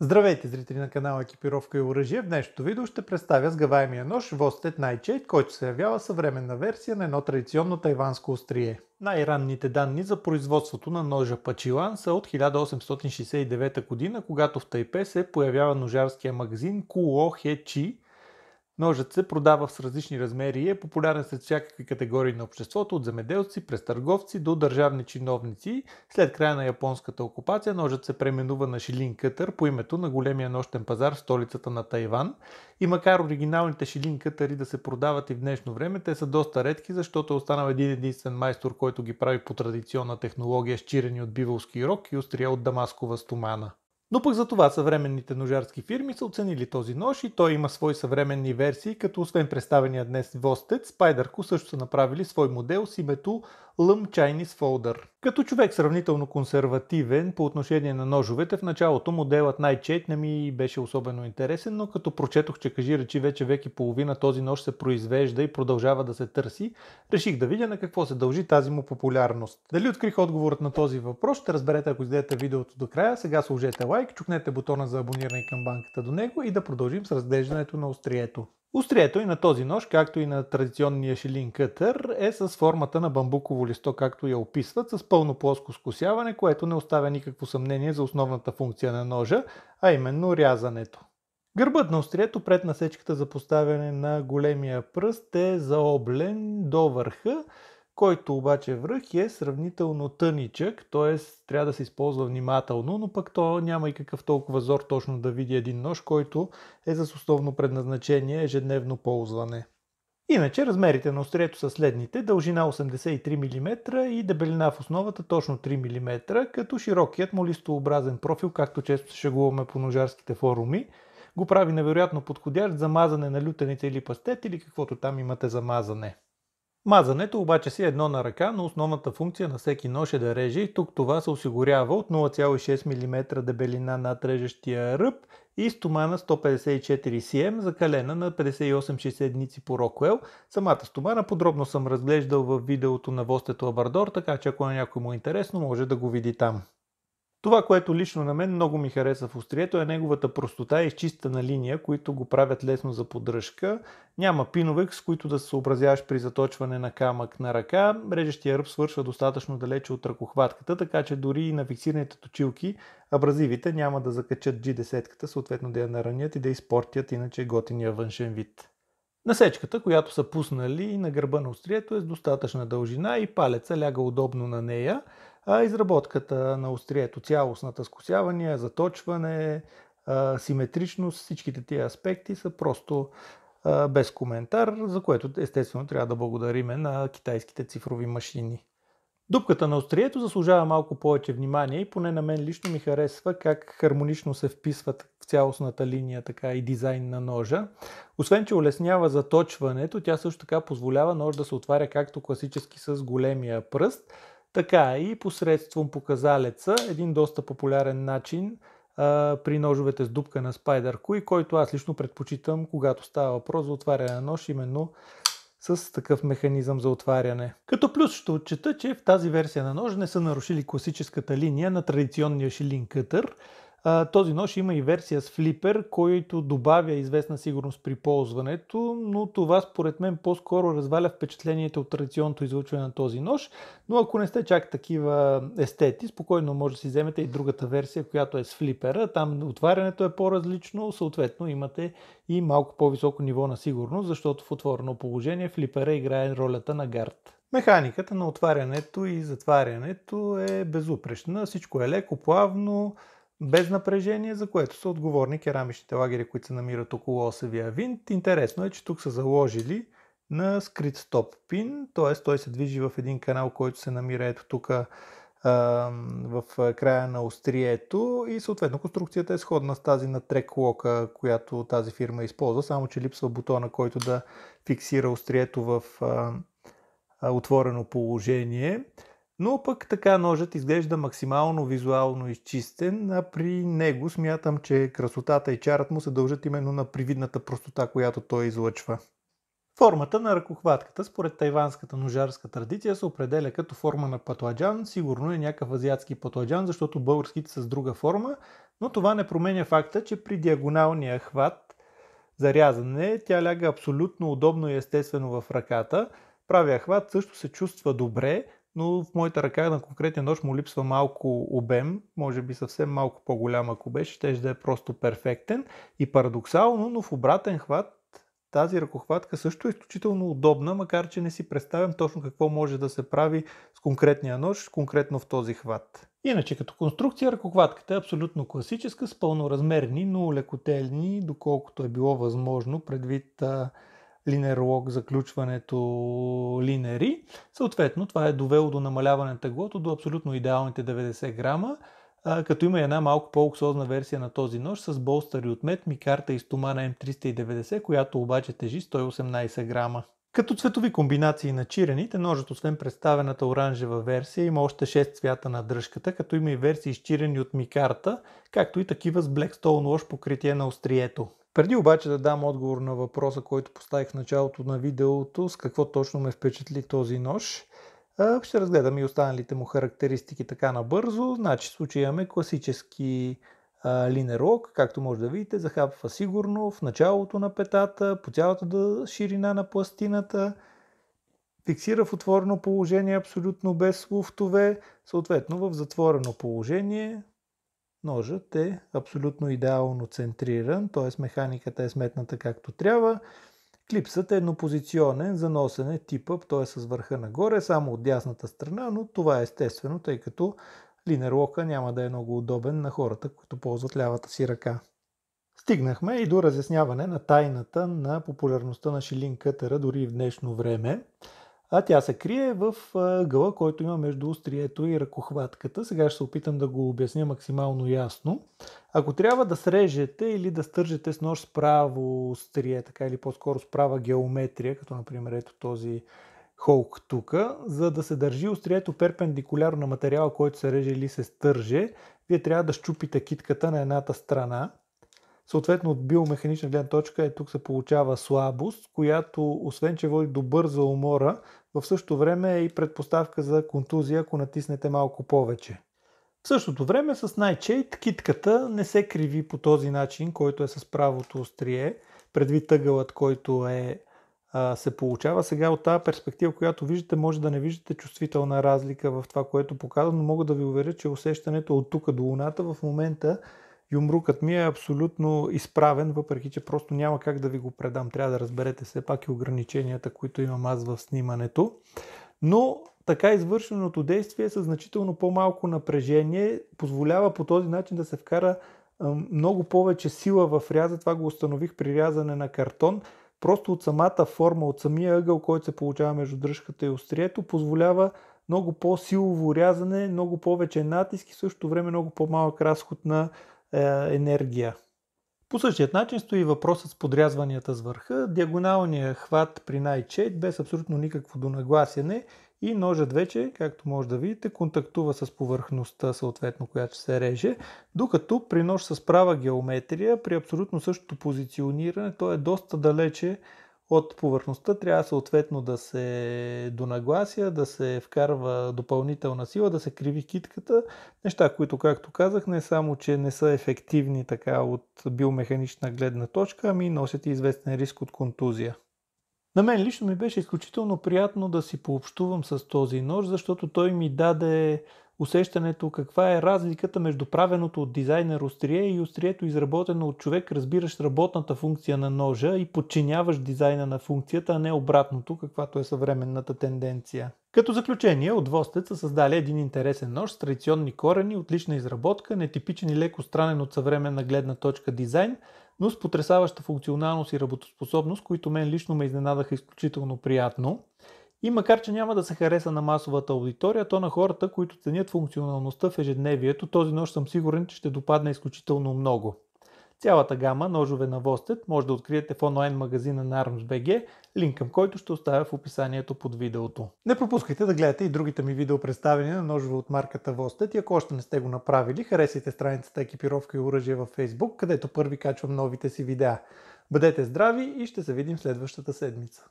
Здравейте, зрители на канала Екипировка и оръжие. В днешното видео ще представя сгъваемия нож Vosted Nightshade, който се явява съвременна версия на едно традиционно тайванско острие. Най-ранните данни за производството на ножа Пачилан са от 1869 година, когато в Тайпе се появява ножарския магазин Куо Хе Чи. Ножът се продава с различни размери и е популярен сред всякакви категории на обществото, от земеделци през търговци до държавни чиновници. След края на японската окупация ножът се преименува на шилин кътър по името на големия нощен пазар в столицата на Тайван. И макар оригиналните шилин кътъри да се продават и в днешно време, те са доста редки, защото е останал един единствен майстор, който ги прави по традиционна технология с чирени от биволски рог и острия от дамаскова стомана. Но пък за това съвременните ножарски фирми са оценили този нож и той има свои съвременни версии, като освен представения днес Vosted, Spyderco също са направили свой модел с името Lum Chinese Folder. Като човек сравнително консервативен по отношение на ножовете, в началото моделът Nightshade не ми беше особено интересен, но като прочетох, че кажи речи вече век и половина този нож се произвежда и продължава да се търси, реших да видя на какво се дължи тази му популярност. Дали открих отговорът на този въпрос, ще разберете, ако изгледате видеото до края. Сега сложете лайк, чукнете бутона за абониране към банката до него и да продължим с разглеждането на острието. Острието и на този нож, както и на традиционния шилин кътър, е с формата на бамбуково листо, както я описват, с пълно плоско скосяване, което не оставя никакво съмнение за основната функция на ножа, а именно рязането. Гърбът на острието пред насечката за поставяне на големия пръст е заоблен до върха, който обаче връх е сравнително тъничък, т.е. трябва да се използва внимателно, но пък то няма и какъв толкова зор точно да види един нож, който е за основно предназначение ежедневно ползване. Иначе размерите на острието са следните: дължина 83 мм и дебелина в основата точно 3 мм, като широкият му листообразен профил, както често се шегуваме по ножарските форуми, го прави невероятно подходящ за мазане на лютеница или пастет или каквото там имате за мазане. Мазането обаче си е едно на ръка, но основната функция на всеки нож е да реже и тук това се осигурява от 0,6 мм дебелина над режещия ръб и стомана 154 cm, закалена на 58-60 единици по Rockwell. Самата стомана подробно съм разглеждал в видеото на Vosted Labrador, така че ако на някой му е интересно, може да го види там. Това, което лично на мен много ми хареса в острието, е неговата простота и изчистена линия, които го правят лесно за поддръжка. Няма пинове, с които да се съобразяваш при заточване на камък на ръка. Режещия ръб свършва достатъчно далече от ръкохватката, така че дори и на фиксираните точилки абразивите няма да закачат G10-ката, съответно да я наранят и да изпортят иначе готиния външен вид. Насечката, която са пуснали на гърба на острието, е с достатъчна дължина и палеца ляга удобно на нея, а изработката на острието, цялостната скосявания, заточване, симетричност, всичките тия аспекти са просто без коментар, за което естествено трябва да благодариме на китайските цифрови машини. Дупката на острието заслужава малко повече внимание и поне на мен лично ми харесва как хармонично се вписват в цялостната линия, така и дизайн на ножа. Освен че улеснява заточването, тя също така позволява нож да се отваря както класически с големия пръст, така и посредством показалеца, един доста популярен начин при ножовете с дупка на Spyderco и който аз лично предпочитам, когато става въпрос за отваряне на нож, именно с такъв механизъм за отваряне. Като плюс ще отчета, че в тази версия на нож не са нарушили класическата линия на традиционния шилин кътър. Този нож има и версия с флипер, който добавя известна сигурност при ползването, но това според мен по-скоро разваля впечатлението от традиционното излъчване на този нож. Но ако не сте чак такива естети, спокойно може да си вземете и другата версия, която е с флипера. Там отварянето е по-различно, съответно имате и малко по-високо ниво на сигурност, защото в отворено положение флипера играе ролята на гард. Механиката на отварянето и затварянето е безупречна, всичко е леко, плавно, без напрежение, за което са отговорни керамичните лагери, които се намират около осевия винт. Интересно е, че тук са заложили на скрит стоп пин, т.е. той се движи в един канал, който се намира ето тук в края на острието и съответно конструкцията е сходна с тази на трек лока, която тази фирма използва, само че липсва бутона, който да фиксира острието в отворено положение. Но пък така ножът изглежда максимално визуално изчистен, а при него смятам, че красотата и чарът му се дължат именно на привидната простота, която той излъчва. Формата на ръкохватката според тайванската ножарска традиция се определя като форма на патладжан. Сигурно е някакъв азиатски патладжан, защото българските са с друга форма, Но това не променя факта, че при диагоналния хват за рязане тя ляга абсолютно удобно и естествено в ръката. Правия хват също се чувства добре, но в моята ръка на конкретния нож му липсва малко обем, може би съвсем малко по-голям ако беше, ще да е просто перфектен. И парадоксално, но в обратен хват тази ръкохватка също е изключително удобна, макар че не си представям точно какво може да се прави с конкретния нож, конкретно в този хват. Иначе като конструкция ръкохватката е абсолютно класическа с пълноразмерни, но лекотелни, доколкото е било възможно предвид линерлок заключването линери. Съответно това е довело до намаляване на теглото до абсолютно идеалните 90 грама, като има една малко по-луксозна версия на този нож с болстъри от мед, микарта и стомана М390, която обаче тежи 118 грама. Като цветови комбинации на чирените, ножът освен представената оранжева версия има още 6 цвята на дръжката, като има и версии с чирени от микарта, както и такива с Blackstone лош покритие на острието. Преди обаче да дам отговор на въпроса, който поставих в началото на видеото, с какво точно ме впечатли този нож, ще разгледам и останалите му характеристики така набързо. Значи в случая имаме класически линерлок, както може да видите, захапва сигурно в началото на петата, по цялата ширина на пластината, фиксира в отворено положение абсолютно без луфтове, съответно в затворено положение ножът е абсолютно идеално центриран, т.е. механиката е сметната както трябва. Клипсът е еднопозиционен за носене типа, т.е. с върха нагоре, само от дясната страна, но това е естествено, тъй като линерлока няма да е много удобен на хората, които ползват лявата си ръка. Стигнахме и до разясняване на тайната на популярността на шилин кътера дори и в днешно време. А тя се крие в ъгъла, който има между острието и ръкохватката. Сега ще се опитам да го обясня максимално ясно. Ако трябва да срежете или да стържете с нож с право острие, така или по-скоро с права геометрия, като например ето този холк тук, за да се държи острието перпендикулярно на материала, който се реже или се стърже, вие трябва да щупите китката на едната страна. Съответно от биомеханична гледна точка тук се получава слабост, която освен че води до бърза умора, в същото време е и предпоставка за контузия, ако натиснете малко повече. В същото време с Nightshade китката не се криви по този начин, който е с правото острие, предвид ъгълът, който се получава. Сега от тази перспектива, която виждате, може да не виждате чувствителна разлика в това, което показвам, но мога да ви уверя, че усещането от тук до луната в момента юмрукът ми е абсолютно изправен, въпреки че просто няма как да ви го предам. Трябва да разберете все пак и ограниченията, които имам аз в снимането. Но така извършеното действие с значително по-малко напрежение позволява по този начин да се вкара много повече сила в ряза. Това го установих при рязане на картон. Просто от самата форма, от самия ъгъл, който се получава между дръжката и острието, позволява много по-силово рязане, много повече натиск и в същото време много по-малък разход на енергия. По същият начин стои въпросът с подрязванията с върха. Диагоналният хват при Nightshade без абсолютно никакво донагласяне и ножът вече, както може да видите, контактува с повърхността, съответно, която се реже, докато при нож с права геометрия, при абсолютно същото позициониране, то е доста далече от повърхността, трябва съответно да се донаглася, да се вкарва допълнителна сила, да се криви китката. Неща, които, както казах, не само, че не са ефективни така от биомеханична гледна точка, ами носят и известен риск от контузия. На мен лично ми беше изключително приятно да си пообщувам с този нож, защото той ми даде усещането каква е разликата между правеното от дизайнер острие и острието изработено от човек, разбиращ работната функция на ножа и подчиняващ дизайна на функцията, а не обратното, каквато е съвременната тенденция. Като заключение, от Vosted са създали един интересен нож с традиционни корени, отлична изработка, нетипичен и леко странен от съвременна гледна точка дизайн, но с потресаваща функционалност и работоспособност, които мен лично ме изненадаха изключително приятно. И макар че няма да се хареса на масовата аудитория, то на хората, които ценят функционалността в ежедневието, този нож съм сигурен, че ще допадне изключително много. Цялата гама ножове на Vosted може да откриете в онлайн магазина на Arms.bg, линк към който ще оставя в описанието под видеото. Не пропускайте да гледате и другите ми видеопредставения на ножове от марката Vosted и ако още не сте го направили, харесайте страницата Екипировка и оръжие във Facebook, където първи качвам новите си видеа. Бъдете здрави и ще се видим следващата седмица.